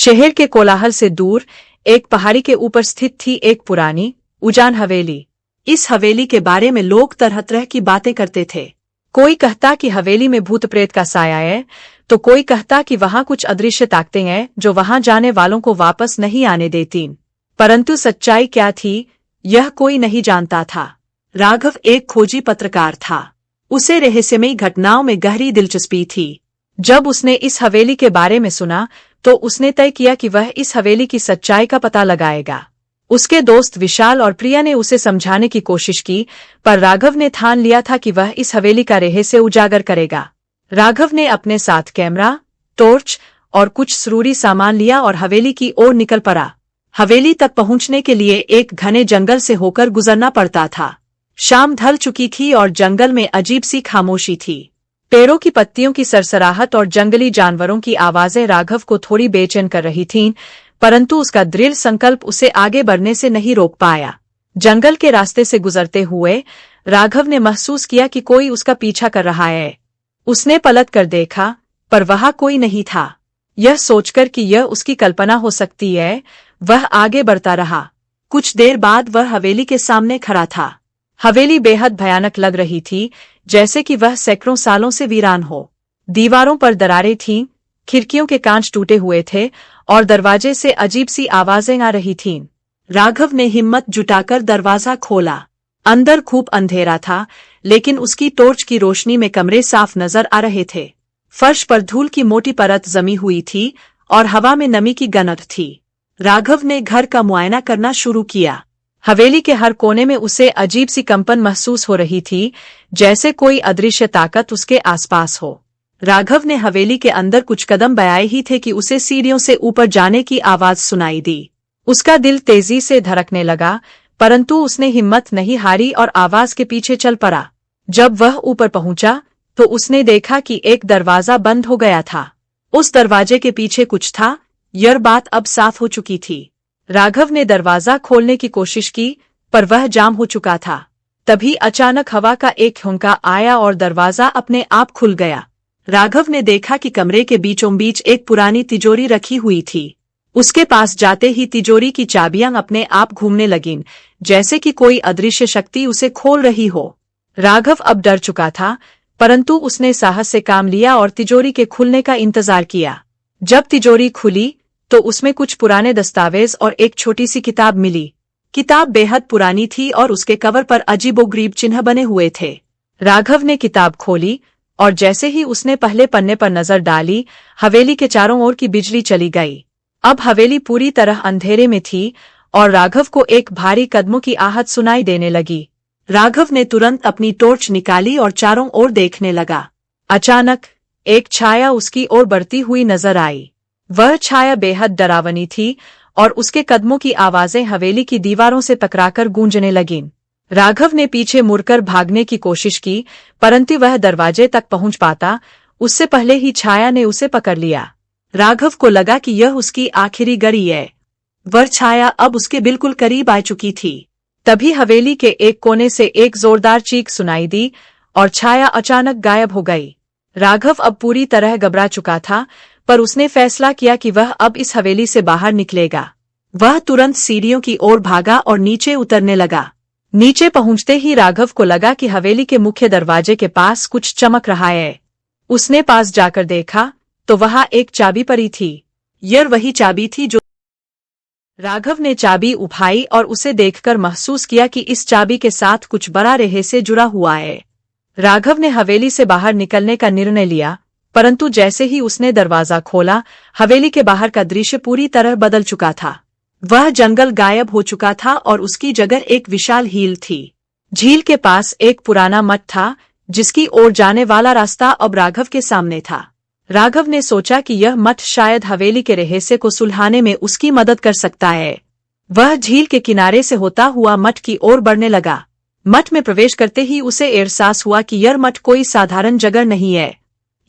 शहर के कोलाहल से दूर एक पहाड़ी के ऊपर स्थित थी एक पुरानी उजान हवेली। इस हवेली के बारे में लोग तरह तरह की बातें करते थे। कोई कहता कि हवेली में भूत प्रेत का साया है, तो कोई कहता कि वहां कुछ अदृश्य ताकतें हैं जो वहां जाने वालों को वापस नहीं आने देती। परंतु सच्चाई क्या थी, यह कोई नहीं जानता था। राघव एक खोजी पत्रकार था। उसे रहस्यमयी घटनाओं में गहरी दिलचस्पी थी। जब उसने इस हवेली के बारे में सुना तो उसने तय किया कि वह इस हवेली की सच्चाई का पता लगाएगा। उसके दोस्त विशाल और प्रिया ने उसे समझाने की कोशिश की, पर राघव ने ठान लिया था कि वह इस हवेली का रहस्य उजागर करेगा। राघव ने अपने साथ कैमरा, टॉर्च और कुछ जरूरी सामान लिया और हवेली की ओर निकल पड़ा। हवेली तक पहुंचने के लिए एक घने जंगल से होकर गुजरना पड़ता था। शाम ढल चुकी थी और जंगल में अजीब सी खामोशी थी। पेड़ों की पत्तियों की सरसराहट और जंगली जानवरों की आवाजें राघव को थोड़ी बेचैन कर रही थीं, परंतु उसका दृढ़ संकल्प उसे आगे बढ़ने से नहीं रोक पाया। जंगल के रास्ते से गुजरते हुए राघव ने महसूस किया कि कोई उसका पीछा कर रहा है। उसने पलट कर देखा, पर वहां कोई नहीं था। यह सोचकर कि यह उसकी कल्पना हो सकती है, वह आगे बढ़ता रहा। कुछ देर बाद वह हवेली के सामने खड़ा था। हवेली बेहद भयानक लग रही थी, जैसे कि वह सैकड़ों सालों से वीरान हो। दीवारों पर दरारें थीं, खिड़कियों के कांच टूटे हुए थे और दरवाजे से अजीब सी आवाजें आ रही थीं। राघव ने हिम्मत जुटाकर दरवाजा खोला। अंदर खूब अंधेरा था, लेकिन उसकी टॉर्च की रोशनी में कमरे साफ नजर आ रहे थे। फर्श पर धूल की मोटी परत जमी हुई थी और हवा में नमी की गंध थी। राघव ने घर का मुआयना करना शुरू किया। हवेली के हर कोने में उसे अजीब सी कंपन महसूस हो रही थी, जैसे कोई अदृश्य ताकत उसके आसपास हो। राघव ने हवेली के अंदर कुछ कदम बढ़ाए ही थे कि उसे सीढ़ियों से ऊपर जाने की आवाज सुनाई दी। उसका दिल तेजी से धड़कने लगा, परंतु उसने हिम्मत नहीं हारी और आवाज के पीछे चल पड़ा। जब वह ऊपर पहुंचा तो उसने देखा कि एक दरवाजा बंद हो गया था। उस दरवाजे के पीछे कुछ था। यह बात अब साफ हो चुकी थी। राघव ने दरवाजा खोलने की कोशिश की, पर वह जाम हो चुका था। तभी अचानक हवा का एक झोंका आया और दरवाजा अपने आप खुल गया। राघव ने देखा कि कमरे के बीचों बीच एक पुरानी तिजोरी रखी हुई थी। उसके पास जाते ही तिजोरी की चाबियां अपने आप घूमने लगीं, जैसे कि कोई अदृश्य शक्ति उसे खोल रही हो। राघव अब डर चुका था, परंतु उसने साहस से काम लिया और तिजोरी के खुलने का इंतजार किया। जब तिजोरी खुली तो उसमें कुछ पुराने दस्तावेज और एक छोटी सी किताब मिली। किताब बेहद पुरानी थी और उसके कवर पर अजीबोगरीब चिन्ह बने हुए थे। राघव ने किताब खोली और जैसे ही उसने पहले पन्ने पर नजर डाली, हवेली के चारों ओर की बिजली चली गई। अब हवेली पूरी तरह अंधेरे में थी और राघव को एक भारी कदमों की आहट सुनाई देने लगी। राघव ने तुरंत अपनी टॉर्च निकाली और चारों ओर देखने लगा। अचानक एक छाया उसकी ओर बढ़ती हुई नजर आई। वह छाया बेहद डरावनी थी और उसके कदमों की आवाजें हवेली की दीवारों से टकराकर गूंजने लगीं। राघव ने पीछे मुड़कर भागने की कोशिश की, परंतु वह दरवाजे तक पहुंच पाता उससे पहले ही छाया ने उसे पकड़ लिया। राघव को लगा कि यह उसकी आखिरी घड़ी है। वह छाया अब उसके बिल्कुल करीब आ चुकी थी। तभी हवेली के एक कोने से एक जोरदार चीख सुनाई दी और छाया अचानक गायब हो गई। राघव अब पूरी तरह घबरा चुका था, पर उसने फैसला किया कि वह अब इस हवेली से बाहर निकलेगा। वह तुरंत सीढ़ियों की ओर भागा और नीचे उतरने लगा। नीचे पहुंचते ही राघव को लगा कि हवेली के मुख्य दरवाजे के पास कुछ चमक रहा है। उसने पास जाकर देखा तो वहां एक चाबी पड़ी थी। यह वही चाबी थी जो राघव ने चाबी उठाई और उसे देखकर महसूस किया कि इस चाबी के साथ कुछ बड़ा रहस्य जुड़ा हुआ है। राघव ने हवेली से बाहर निकलने का निर्णय लिया, परंतु जैसे ही उसने दरवाजा खोला, हवेली के बाहर का दृश्य पूरी तरह बदल चुका था। वह जंगल गायब हो चुका था और उसकी जगह एक विशाल झील थी। झील के पास एक पुराना मठ था, जिसकी ओर जाने वाला रास्ता अब राघव के सामने था। राघव ने सोचा कि यह मठ शायद हवेली के रहस्य को सुलझाने में उसकी मदद कर सकता है। वह झील के किनारे से होता हुआ मठ की ओर बढ़ने लगा। मठ में प्रवेश करते ही उसे एहसास हुआ कि यह मठ कोई साधारण जगह नहीं है।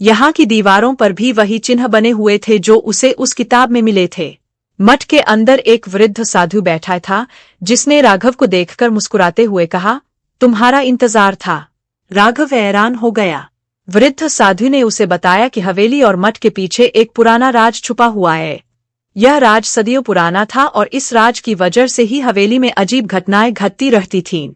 यहाँ की दीवारों पर भी वही चिन्ह बने हुए थे जो उसे उस किताब में मिले थे। मठ के अंदर एक वृद्ध साधु बैठा था, जिसने राघव को देखकर मुस्कुराते हुए कहा, तुम्हारा इंतजार था। राघव हैरान हो गया। वृद्ध साधु ने उसे बताया कि हवेली और मठ के पीछे एक पुराना राज छुपा हुआ है। यह राज सदियों पुराना था और इस राज की वजह से ही हवेली में अजीब घटनाएं घटती रहती थीं।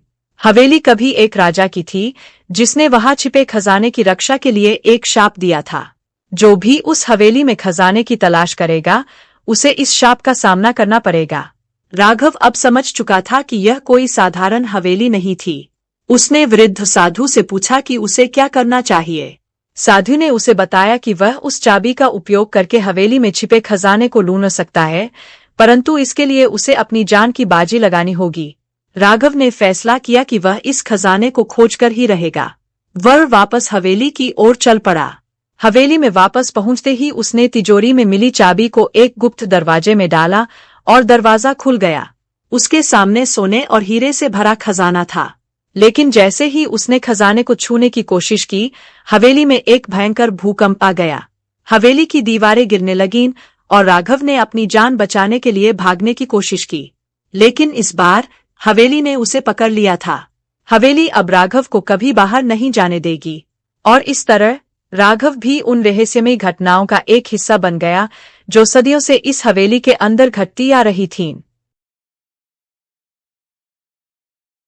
हवेली कभी एक राजा की थी, जिसने वहां छिपे खजाने की रक्षा के लिए एक शाप दिया था। जो भी उस हवेली में खजाने की तलाश करेगा, उसे इस शाप का सामना करना पड़ेगा। राघव अब समझ चुका था कि यह कोई साधारण हवेली नहीं थी। उसने वृद्ध साधु से पूछा कि उसे क्या करना चाहिए। साधु ने उसे बताया कि वह उस चाबी का उपयोग करके हवेली में छिपे खजाने को ढूंढ सकता है, परंतु इसके लिए उसे अपनी जान की बाजी लगानी होगी। राघव ने फैसला किया कि वह इस खजाने को खोजकर ही रहेगा। वह वापस हवेली की ओर चल पड़ा। हवेली में वापस पहुंचते ही उसने तिजोरी में मिली चाबी को एक गुप्त दरवाजे में डाला और दरवाजा खुल गया। उसके सामने सोने और हीरे से भरा खजाना था। लेकिन जैसे ही उसने खजाने को छूने की कोशिश की, हवेली में एक भयंकर भूकंप आ गया। हवेली की दीवारें गिरने लगीं और राघव ने अपनी जान बचाने के लिए भागने की कोशिश की, लेकिन इस बार हवेली ने उसे पकड़ लिया था। हवेली अब राघव को कभी बाहर नहीं जाने देगी। और इस तरह राघव भी उन रहस्यमयी घटनाओं का एक हिस्सा बन गया, जो सदियों से इस हवेली के अंदर घटती आ रही थीं।